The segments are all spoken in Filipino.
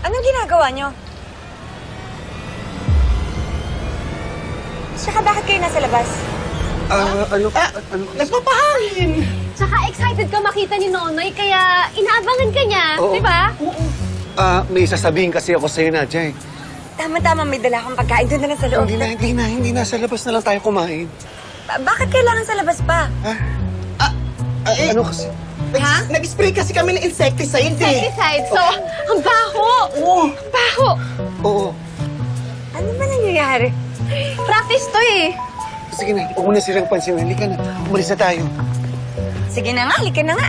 Anong ginagawa nyo? Tsaka bakit kayo nasa labas? Nagpapahangin! Tsaka excited ka makita ni Nonoy, kaya inaabangan ka niya, Oo. di ba? May sasabihin kasi ako sa'yo, Nadia, eh. Tama-tama, may dala akong pagkain. Doon na lang sa loob. Hindi na. Sa labas na lang tayo kumain. Bakit kailangan sa labas pa? Ano kasi? Ha? Nag-spray kasi kami ng insecticide eh. Insecticide, so, ang baho! Oo. Ang baho! Oo. Ano ba nangyayari? Practice to eh. Sige na, huwag mo na silang pansin. Halika na. Umalis na tayo. Sige na nga, halika na nga.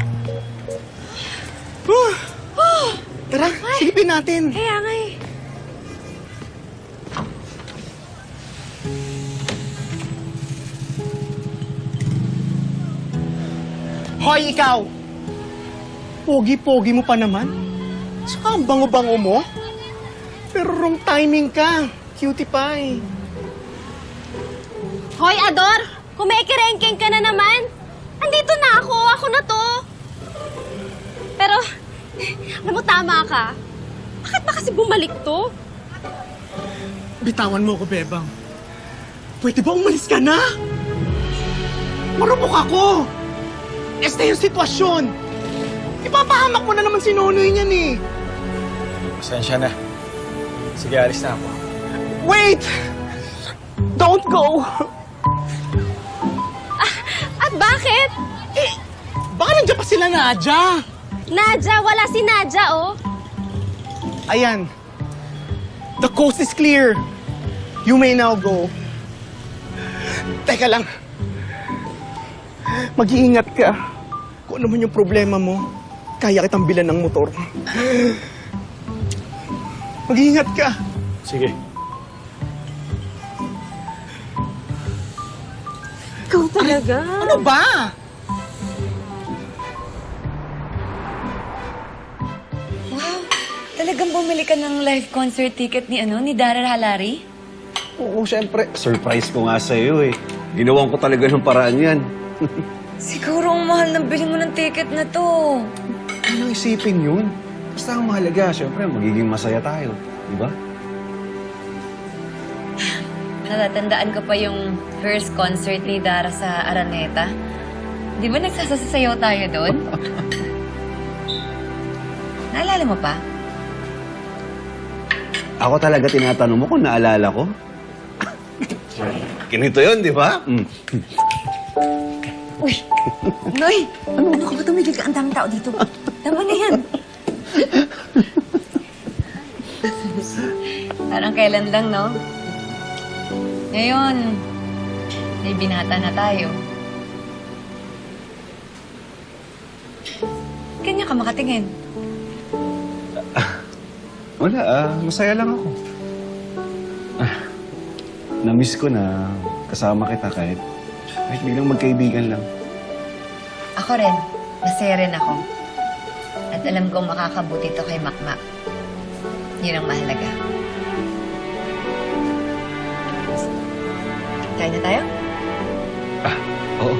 Tara, silipin natin. Kaya nga eh. Hoy, ikaw! Pogi-pogi mo pa naman. Saka ang bango-bango mo. Pero wrong timing ka. Cutie pie. Hoy, Ador! Kumekerengkeng ka na naman! Andito na ako! Ako na to! Pero, alam mo, tama ka. Bakit ba kasi bumalik to? Bitawan mo ko, Bebang. Pwede ba umalis ka na? Marupok ako! Esta yung sitwasyon. Ipapahamak mo na naman si Nonoy niyan eh. Pasensya na. Sige, alis na ako. Wait! Don't go! At bakit? Baka nandiyan pa sila, Nadia. Nadja, wala si Nadja, oh. Ayan. The coast is clear. You may now go. Teka lang. Mag-iingat ka. Kung ano man yung problema mo, kaya kitang bilan ng motor. Mag-iingat ka. Sige. Ikaw talaga. Ano ba? Wow, talagang bumili ka ng live concert ticket ni Dara Halari? Oo, syempre. Surprise ko nga sa'yo, eh. Ginawan ko talaga ng paraan yan. Siguro ang mahal ng bili mo ng ticket na to. Anong isipin yun? Basta ang mahalaga, syempre, magiging masaya tayo. Di ba? Natatandaan ko pa yung first concert ni Dara sa Araneta. Di ba nagsasasayaw tayo doon? Naalala mo pa? Ako talaga tinatanong mo kung naalala ko. Ganito yun, di ba? Uy! Noy! Ano ka ba tumigil ka? Ang daming tao dito. Tama na yan. Parang kailan lang, no? Ngayon, may binata na tayo. Kanya ka makatingin. Wala, masaya lang ako. Na-miss ko na kasama kita kahit bilang magkaibigan lang. Ako rin. Masaya rin ako. At alam kong makakabuti to kay Makmak. Yun ang mahalaga. Kain na tayo? Oo.